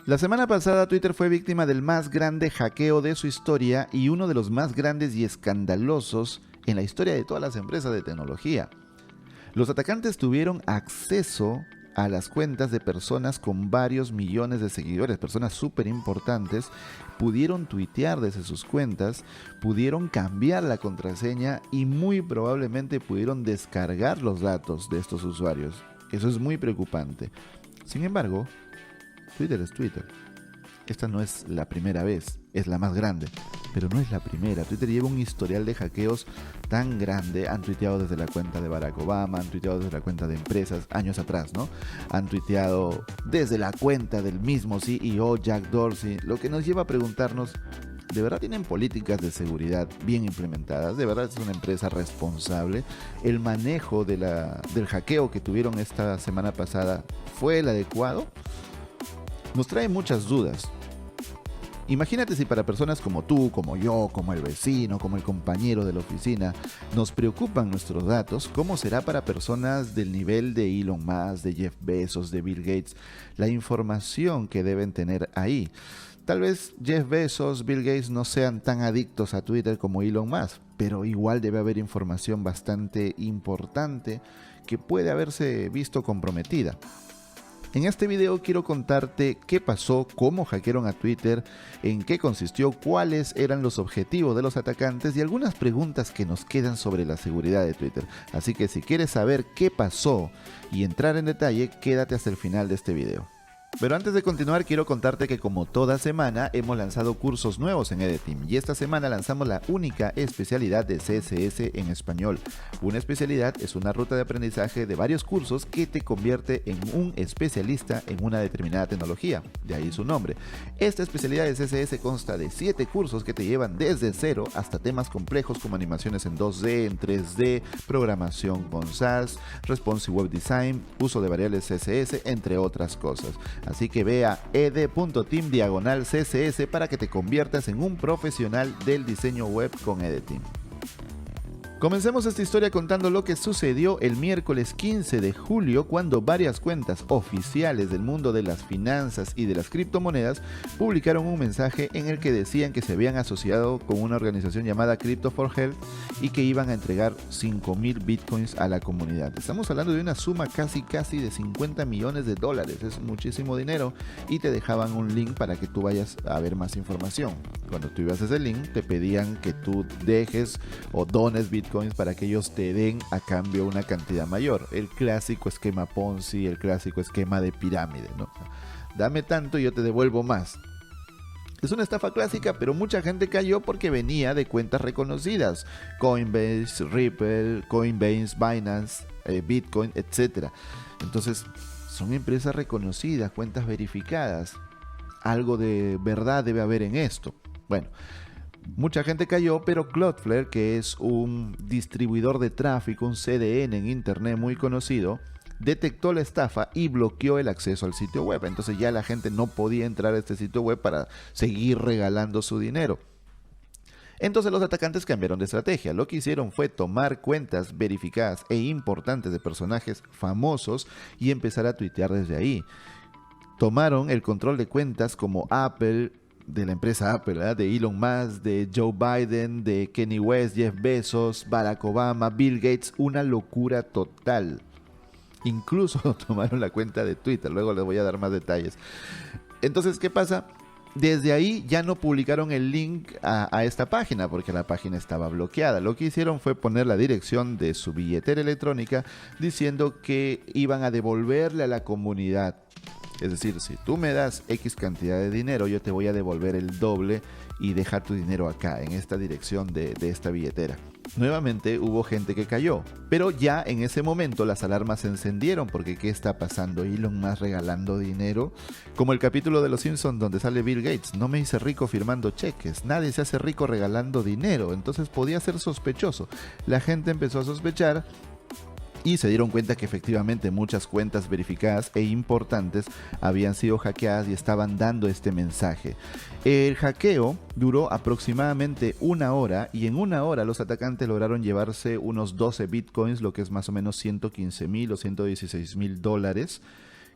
La semana pasada Twitter fue víctima del más grande hackeo de su historia y uno de los más grandes y escandalosos en la historia de todas las empresas de tecnología. Los atacantes tuvieron acceso a las cuentas de personas con varios millones de seguidores, personas súper importantes, pudieron tuitear desde sus cuentas, pudieron cambiar la contraseña y muy probablemente pudieron descargar los datos de estos usuarios. Eso es muy preocupante. Sin embargo, Twitter es Twitter. Esta no es la primera vez, es la más grande, pero no es la primera. Twitter lleva un historial de hackeos tan grande. Han tuiteado desde la cuenta de Barack Obama, han tuiteado desde la cuenta de empresas, años atrás, ¿no? Han tuiteado desde la cuenta del mismo CEO, Jack Dorsey, lo que nos lleva a preguntarnos, ¿de verdad tienen políticas de seguridad bien implementadas? ¿De verdad es una empresa responsable? ¿El manejo del hackeo que tuvieron esta semana pasada fue el adecuado? Nos trae muchas dudas. Imagínate si para personas como tú, como yo, como el vecino, como el compañero de la oficina, nos preocupan nuestros datos, ¿cómo será para personas del nivel de Elon Musk, de Jeff Bezos, de Bill Gates, la información que deben tener ahí? Tal vez Jeff Bezos, Bill Gates no sean tan adictos a Twitter como Elon Musk, pero igual debe haber información bastante importante que puede haberse visto comprometida. En este video quiero contarte qué pasó, cómo hackearon a Twitter, en qué consistió, cuáles eran los objetivos de los atacantes y algunas preguntas que nos quedan sobre la seguridad de Twitter. Así que si quieres saber qué pasó y entrar en detalle, quédate hasta el final de este video. Pero antes de continuar quiero contarte que como toda semana hemos lanzado cursos nuevos en EDEteam y esta semana lanzamos la única especialidad de CSS en español. Una especialidad es una ruta de aprendizaje de varios cursos que te convierte en un especialista en una determinada tecnología, de ahí su nombre. Esta especialidad de CSS consta de 7 cursos que te llevan desde cero hasta temas complejos como animaciones en 2D, en 3D, programación con SAS, responsive web design, uso de variables CSS, entre otras cosas. Así que ve a ed.team/CSS para que te conviertas en un profesional del diseño web con EDEteam. Comencemos esta historia contando lo que sucedió el miércoles 15 de julio cuando varias cuentas oficiales del mundo de las finanzas y de las criptomonedas publicaron un mensaje en el que decían que se habían asociado con una organización llamada Crypto for Health y que iban a entregar 5.000 bitcoins a la comunidad. Estamos hablando de una suma casi de 50 millones de dólares, es muchísimo dinero, y te dejaban un link para que tú vayas a ver más información. Cuando tú ibas a ese link te pedían que tú dejes o dones bitcoins para que ellos te den a cambio una cantidad mayor. El clásico esquema Ponzi, el clásico esquema de pirámide, ¿no? Dame tanto y yo te devuelvo más. Es una estafa clásica, pero mucha gente cayó porque venía de cuentas reconocidas. Coinbase, Ripple, Coinbase, Binance, Bitcoin, etc. Entonces, son empresas reconocidas, cuentas verificadas. Algo de verdad debe haber en esto. Bueno, mucha gente cayó, pero Cloudflare, que es un distribuidor de tráfico, un CDN en internet muy conocido, detectó la estafa y bloqueó el acceso al sitio web. Entonces ya la gente no podía entrar a este sitio web para seguir regalando su dinero. Entonces los atacantes cambiaron de estrategia. Lo que hicieron fue tomar cuentas verificadas e importantes de personajes famosos y empezar a tuitear desde ahí. Tomaron el control de cuentas como Apple, de la empresa Apple, ¿verdad? De Elon Musk, de Joe Biden, de Kanye West, Jeff Bezos, Barack Obama, Bill Gates, una locura total. Incluso tomaron la cuenta de Twitter, luego les voy a dar más detalles. Entonces, ¿qué pasa? Desde ahí ya no publicaron el link a esta página porque la página estaba bloqueada. Lo que hicieron fue poner la dirección de su billetera electrónica diciendo que iban a devolverle a la comunidad. Es decir, si tú me das X cantidad de dinero, yo te voy a devolver el doble y dejar tu dinero acá, en esta dirección de esta billetera. Nuevamente hubo gente que cayó, pero ya en ese momento las alarmas se encendieron porque ¿qué está pasando? Elon Musk regalando dinero, como el capítulo de Los Simpsons donde sale Bill Gates. No me hice rico firmando cheques, nadie se hace rico regalando dinero, entonces podía ser sospechoso. La gente empezó a sospechar y se dieron cuenta que efectivamente muchas cuentas verificadas e importantes habían sido hackeadas y estaban dando este mensaje. El hackeo duró aproximadamente 1 hora y en 1 hora los atacantes lograron llevarse unos 12 bitcoins, lo que es más o menos 115.000 o 116.000 dólares,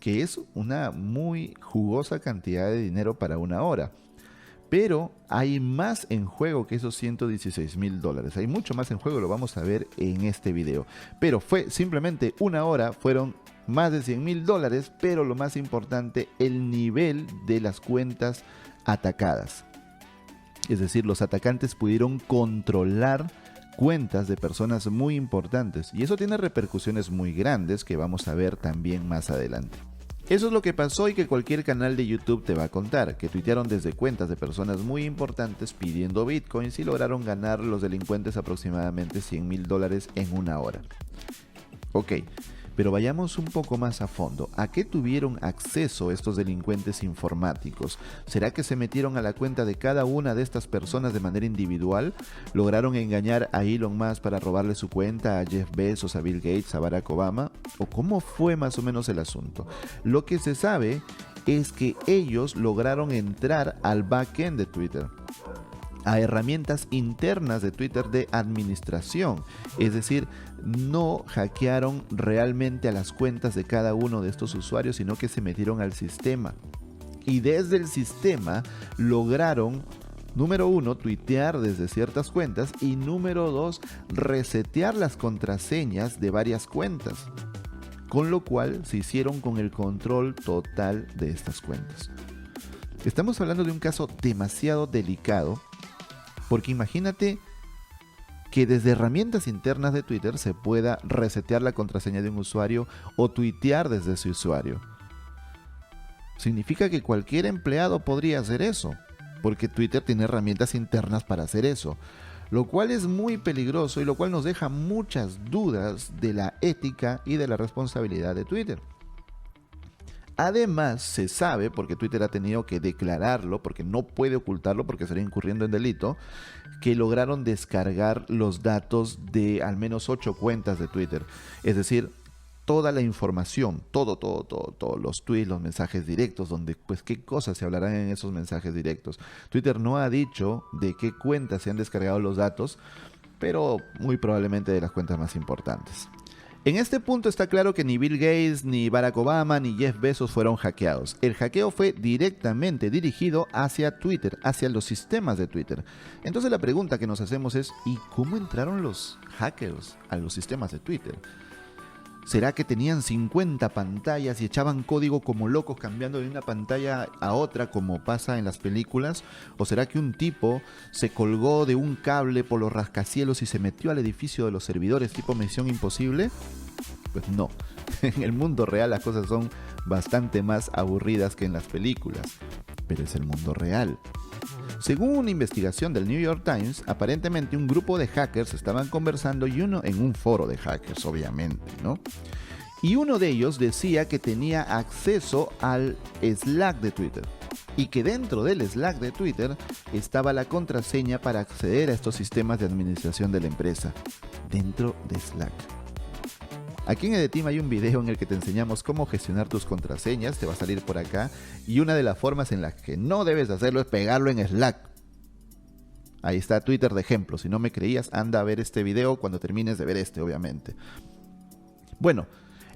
que es una muy jugosa cantidad de dinero para una hora. Pero hay más en juego que esos $116,000. Hay mucho más en juego, lo vamos a ver en este video. Pero fue simplemente una hora, fueron más de $100,000, pero lo más importante, el nivel de las cuentas atacadas. Es decir, los atacantes pudieron controlar cuentas de personas muy importantes y eso tiene repercusiones muy grandes que vamos a ver también más adelante. Eso es lo que pasó y que cualquier canal de YouTube te va a contar, que tuitearon desde cuentas de personas muy importantes pidiendo bitcoins y lograron ganar los delincuentes aproximadamente $100,000 en una hora. Ok, pero vayamos un poco más a fondo. ¿A qué tuvieron acceso estos delincuentes informáticos? ¿Será que se metieron a la cuenta de cada una de estas personas de manera individual? ¿Lograron engañar a Elon Musk para robarle su cuenta, a Jeff Bezos, a Bill Gates, a Barack Obama? ¿O cómo fue más o menos el asunto? Lo que se sabe es que ellos lograron entrar al backend de Twitter, a herramientas internas de Twitter de administración. Es decir, no hackearon realmente a las cuentas de cada uno de estos usuarios, sino que se metieron al sistema. Y desde el sistema lograron, número 1, tuitear desde ciertas cuentas y número 2, resetear las contraseñas de varias cuentas. Con lo cual se hicieron con el control total de estas cuentas. Estamos hablando de un caso demasiado delicado, porque imagínate que desde herramientas internas de Twitter se pueda resetear la contraseña de un usuario o tuitear desde ese usuario. Significa que cualquier empleado podría hacer eso, porque Twitter tiene herramientas internas para hacer eso, lo cual es muy peligroso y lo cual nos deja muchas dudas de la ética y de la responsabilidad de Twitter. Además, se sabe, porque Twitter ha tenido que declararlo, porque no puede ocultarlo porque estaría incurriendo en delito, que lograron descargar los datos de al menos 8 cuentas de Twitter. Es decir, toda la información, todo, los tweets, los mensajes directos, donde pues qué cosas se hablarán en esos mensajes directos. Twitter no ha dicho de qué cuentas se han descargado los datos, pero muy probablemente de las cuentas más importantes. En este punto está claro que ni Bill Gates, ni Barack Obama, ni Jeff Bezos fueron hackeados. El hackeo fue directamente dirigido hacia Twitter, hacia los sistemas de Twitter. Entonces la pregunta que nos hacemos es, ¿y cómo entraron los hackers a los sistemas de Twitter? ¿Será que tenían 50 pantallas y echaban código como locos cambiando de una pantalla a otra como pasa en las películas? ¿O será que un tipo se colgó de un cable por los rascacielos y se metió al edificio de los servidores tipo Misión Imposible? Pues no, en el mundo real las cosas son bastante más aburridas que en las películas, pero es el mundo real. Según una investigación del New York Times, aparentemente un grupo de hackers estaban conversando y uno en un foro de hackers, obviamente, ¿no? Y uno de ellos decía que tenía acceso al Slack de Twitter y que dentro del Slack de Twitter estaba la contraseña para acceder a estos sistemas de administración de la empresa, dentro de Slack. Aquí en Edeteam hay un video en el que te enseñamos cómo gestionar tus contraseñas, te va a salir por acá, y una de las formas en las que no debes hacerlo es pegarlo en Slack. Ahí está Twitter de ejemplo, si no me creías, anda a ver este video cuando termines de ver este, obviamente. Bueno,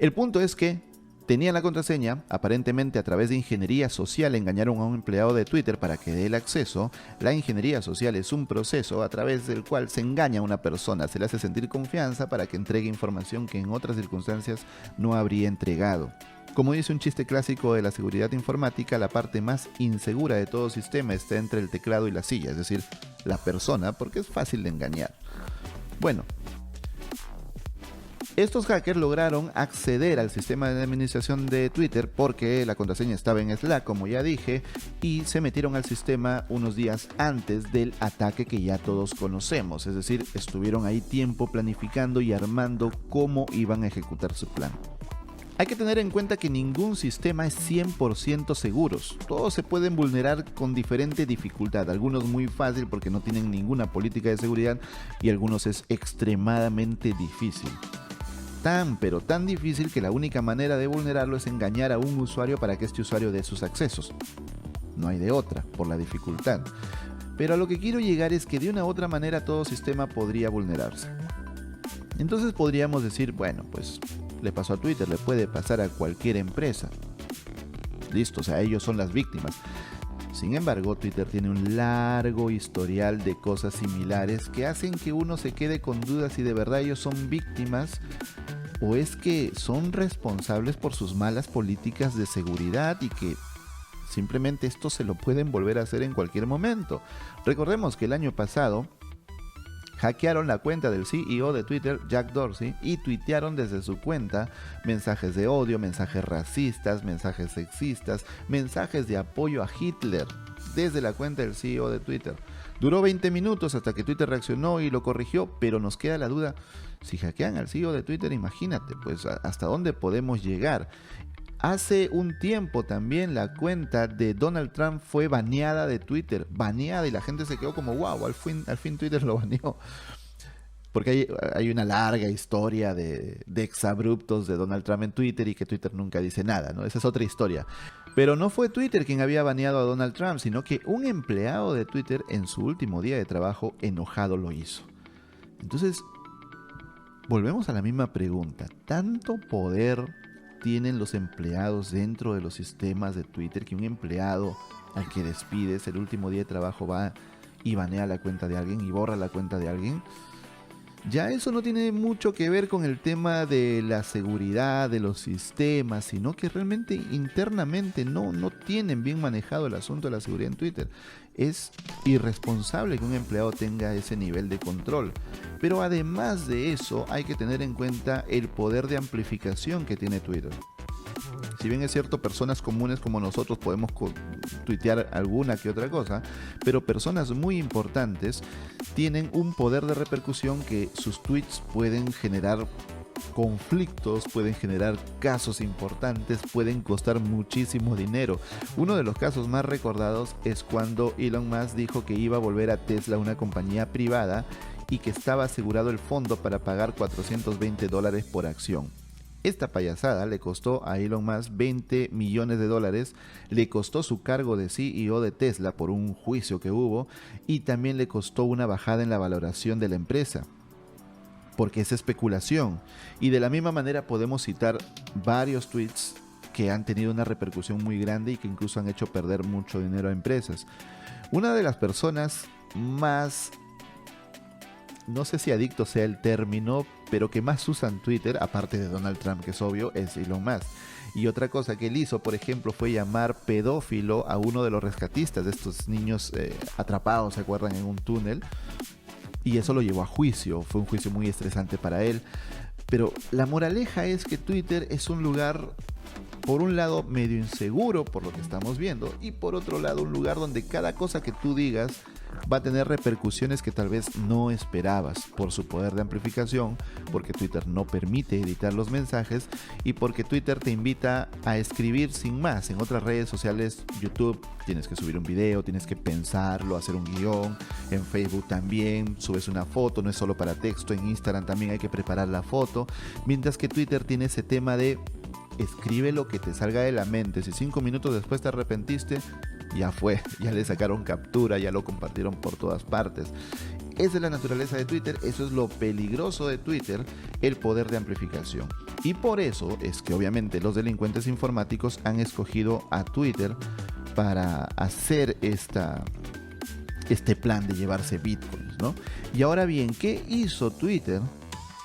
el punto es que tenían la contraseña, aparentemente a través de ingeniería social engañaron a un empleado de Twitter para que dé el acceso. La ingeniería social es un proceso a través del cual se engaña a una persona, se le hace sentir confianza para que entregue información que en otras circunstancias no habría entregado. Como dice un chiste clásico de la seguridad informática, la parte más insegura de todo sistema está entre el teclado y la silla, es decir, la persona, porque es fácil de engañar. Bueno, estos hackers lograron acceder al sistema de administración de Twitter porque la contraseña estaba en Slack, como ya dije, y se metieron al sistema unos días antes del ataque que ya todos conocemos. Es decir, estuvieron ahí tiempo planificando y armando cómo iban a ejecutar su plan. Hay que tener en cuenta que ningún sistema es 100% seguros. Todos se pueden vulnerar con diferente dificultad. Algunos muy fácil porque no tienen ninguna política de seguridad y algunos es extremadamente difícil. Pero tan difícil que la única manera de vulnerarlo es engañar a un usuario para que este usuario dé sus accesos. No hay de otra, por la dificultad. Pero a lo que quiero llegar es que de una u otra manera todo sistema podría vulnerarse. Entonces podríamos decir, bueno, pues le pasó a Twitter, le puede pasar a cualquier empresa. listo, o sea, ellos son las víctimas. Sin embargo, Twitter tiene un largo historial de cosas similares que hacen que uno se quede con dudas si de verdad ellos son víctimas o es que son responsables por sus malas políticas de seguridad y que simplemente esto se lo pueden volver a hacer en cualquier momento. Recordemos que el año pasado hackearon la cuenta del CEO de Twitter, Jack Dorsey, y tuitearon desde su cuenta mensajes de odio, mensajes racistas, mensajes sexistas, mensajes de apoyo a Hitler, desde la cuenta del CEO de Twitter. Duró 20 minutos hasta que Twitter reaccionó y lo corrigió, pero nos queda la duda, si hackean al CEO de Twitter, imagínate, pues hasta dónde podemos llegar. Hace un tiempo también la cuenta de Donald Trump fue baneada de Twitter, baneada, y la gente se quedó como wow, al fin Twitter lo baneó. Porque hay una larga historia de exabruptos de Donald Trump en Twitter y que Twitter nunca dice nada, ¿no? Esa es otra historia. Pero no fue Twitter quien había baneado a Donald Trump, sino que un empleado de Twitter en su último día de trabajo enojado lo hizo. Entonces, volvemos a la misma pregunta. ¿Tanto poder tienen los empleados dentro de los sistemas de Twitter que un empleado al que despides el último día de trabajo va y banea la cuenta de alguien y borra la cuenta de alguien? Ya eso no tiene mucho que ver con el tema de la seguridad de los sistemas, sino que realmente internamente no tienen bien manejado el asunto de la seguridad en Twitter. Es irresponsable que un empleado tenga ese nivel de control. Pero además de eso, hay que tener en cuenta el poder de amplificación que tiene Twitter. Si bien es cierto, personas comunes como nosotros podemos tuitear alguna que otra cosa, pero personas muy importantes tienen un poder de repercusión que sus tweets pueden generar conflictos, pueden generar casos importantes, pueden costar muchísimo dinero. Uno de los casos más recordados es cuando Elon Musk dijo que iba a volver a Tesla una compañía privada y que estaba asegurado el fondo para pagar $420 por acción. Esta payasada le costó a Elon Musk $20 millones, le costó su cargo de CEO de Tesla por un juicio que hubo y también le costó una bajada en la valoración de la empresa, porque es especulación. Y de la misma manera podemos citar varios tweets que han tenido una repercusión muy grande y que incluso han hecho perder mucho dinero a empresas. Una de las personas más, no sé si adicto sea el término, pero que más usan Twitter, aparte de Donald Trump, que es obvio, es Elon Musk. Y otra cosa que él hizo, por ejemplo, fue llamar pedófilo a uno de los rescatistas de estos niños atrapados, ¿se acuerdan?, en un túnel. Y eso lo llevó a juicio, fue un juicio muy estresante para él. Pero la moraleja es que Twitter es un lugar, por un lado, medio inseguro por lo que estamos viendo, y por otro lado, un lugar donde cada cosa que tú digas va a tener repercusiones que tal vez no esperabas, por su poder de amplificación, porque Twitter no permite editar los mensajes y porque Twitter te invita a escribir sin más. En otras redes sociales, YouTube, tienes que subir un video, tienes que pensarlo, hacer un guión. En Facebook también subes una foto, no es solo para texto. En Instagram también hay que preparar la foto, mientras que Twitter tiene ese tema de escribe lo que te salga de la mente. Si 5 minutos después te arrepentiste, ya fue, ya le sacaron captura, ya lo compartieron por todas partes. Esa es la naturaleza de Twitter, eso es lo peligroso de Twitter, el poder de amplificación. Y por eso es que obviamente los delincuentes informáticos han escogido a Twitter para hacer este plan de llevarse bitcoins, ¿no? Y ahora bien, ¿qué hizo Twitter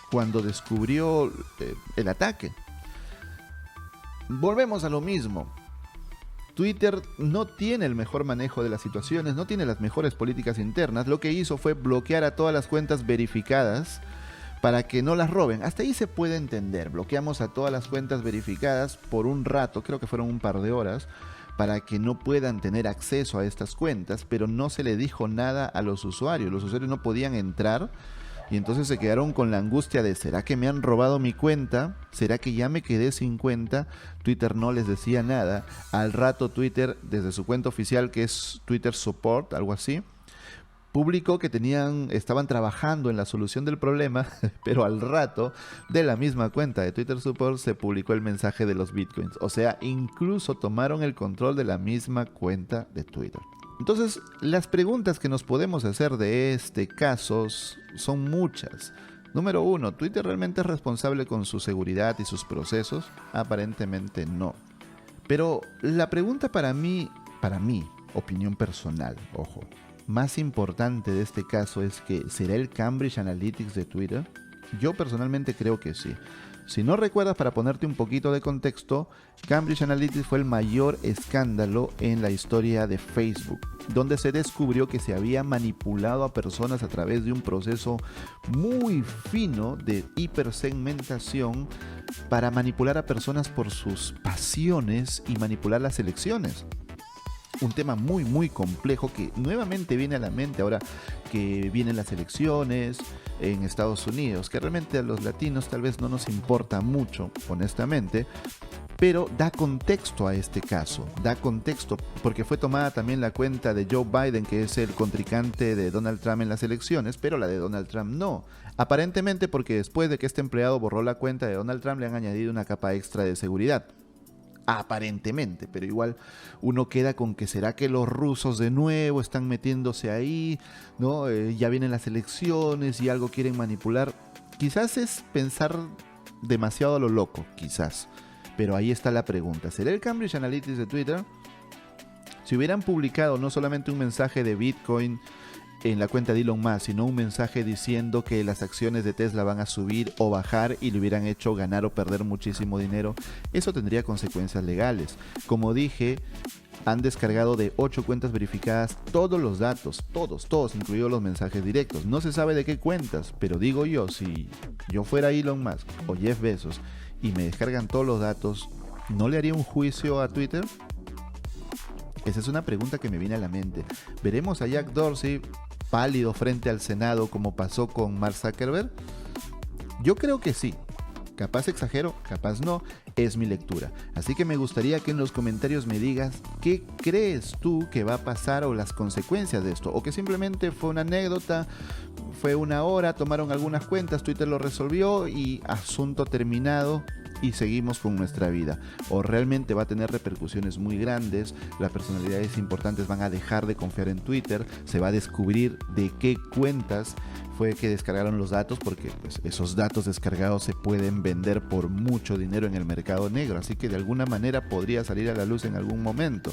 cuando descubrió el ataque? Volvemos a lo mismo. Twitter no tiene el mejor manejo de las situaciones, no tiene las mejores políticas internas. Lo que hizo fue bloquear a todas las cuentas verificadas para que no las roben. Hasta ahí se puede entender. Bloqueamos a todas las cuentas verificadas por un rato, creo que fueron un par de horas, para que no puedan tener acceso a estas cuentas, pero no se le dijo nada a los usuarios. Los usuarios no podían entrar. Y entonces se quedaron con la angustia de ¿será que me han robado mi cuenta? ¿Será que ya me quedé sin cuenta? Twitter no les decía nada. Al rato Twitter, desde su cuenta oficial, que es Twitter Support, algo así, publicó que estaban trabajando en la solución del problema, pero al rato de la misma cuenta de Twitter Support se publicó el mensaje de los bitcoins. O sea, incluso tomaron el control de la misma cuenta de Twitter. Entonces, las preguntas que nos podemos hacer de este caso son muchas. Número 1, ¿Twitter realmente es responsable con su seguridad y sus procesos? Aparentemente no. Pero la pregunta para mí, opinión personal, ojo, más importante de este caso es que ¿será el Cambridge Analytics de Twitter? Yo personalmente creo que sí. Si no recuerdas, para ponerte un poquito de contexto, Cambridge Analytics fue el mayor escándalo en la historia de Facebook, donde se descubrió que se había manipulado a personas a través de un proceso muy fino de hipersegmentación para manipular a personas por sus pasiones y manipular las elecciones. Un tema muy complejo que nuevamente viene a la mente ahora que vienen las elecciones en Estados Unidos, que realmente a los latinos tal vez no nos importa mucho, honestamente, pero da contexto a este caso, da contexto porque fue tomada también la cuenta de Joe Biden, que es el contrincante de Donald Trump en las elecciones, pero la de Donald Trump no. Aparentemente porque después de que este empleado borró la cuenta de Donald Trump le han añadido una capa extra de seguridad. Aparentemente, pero igual uno queda con que será que los rusos de nuevo están metiéndose ahí, ¿no? Ya vienen las elecciones y algo quieren manipular. Quizás es pensar demasiado a lo loco, quizás. Pero ahí está la pregunta. ¿Será el Cambridge Analytics de Twitter? Si hubieran publicado no solamente un mensaje de Bitcoin en la cuenta de Elon Musk, sino un mensaje diciendo que las acciones de Tesla van a subir o bajar y le hubieran hecho ganar o perder muchísimo dinero, eso tendría consecuencias legales. Como dije, han descargado de 8 cuentas verificadas todos los datos, todos, incluidos los mensajes directos. No se sabe de qué cuentas, pero digo yo, si yo fuera Elon Musk o Jeff Bezos y me descargan todos los datos, ¿no le haría un juicio a Twitter? Esa es una pregunta que me viene a la mente. ¿Veremos a Jack Dorsey pálido frente al Senado como pasó con Mark Zuckerberg? Yo creo que sí. Capaz exagero, capaz no, es mi lectura. Así que me gustaría que en los comentarios me digas qué crees tú que va a pasar o las consecuencias de esto. O que simplemente fue una anécdota, fue una hora, tomaron algunas cuentas, Twitter lo resolvió y asunto terminado y seguimos con nuestra vida. O realmente va a tener repercusiones muy grandes, las personalidades importantes van a dejar de confiar en Twitter, se va a descubrir de qué cuentas fue que descargaron los datos, porque pues, esos datos descargados se pueden vender por mucho dinero en el mercado negro, así que de alguna manera podría salir a la luz en algún momento.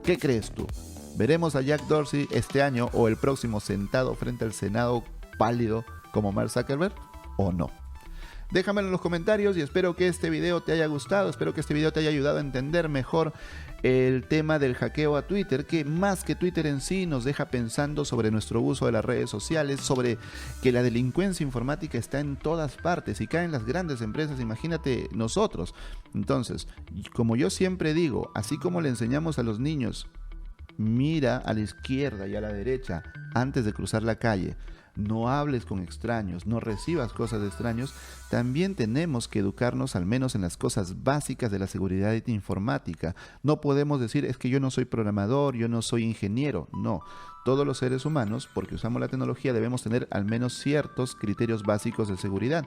¿Qué crees tú? ¿Veremos a Jack Dorsey este año o el próximo sentado frente al Senado pálido como Mark Zuckerberg o no? Déjamelo en los comentarios y espero que este video te haya gustado, espero que este video te haya ayudado a entender mejor el tema del hackeo a Twitter, que más que Twitter en sí nos deja pensando sobre nuestro uso de las redes sociales, sobre que la delincuencia informática está en todas partes y cae en las grandes empresas, imagínate nosotros. Entonces, como yo siempre digo, así como le enseñamos a los niños, mira a la izquierda y a la derecha antes de cruzar la calle, no hables con extraños, no recibas cosas de extraños, también tenemos que educarnos al menos en las cosas básicas de la seguridad informática. No podemos decir, es que yo no soy programador, yo no soy ingeniero. No, todos los seres humanos, porque usamos la tecnología, debemos tener al menos ciertos criterios básicos de seguridad.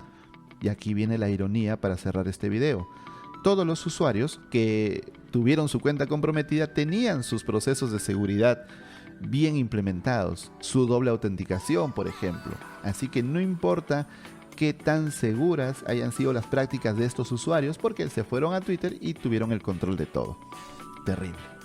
Y aquí viene la ironía para cerrar este video. Todos los usuarios que tuvieron su cuenta comprometida tenían sus procesos de seguridad bien implementados, su doble autenticación, por ejemplo. Así que no importa qué tan seguras hayan sido las prácticas de estos usuarios, porque se fueron a Twitter y tuvieron el control de todo. Terrible.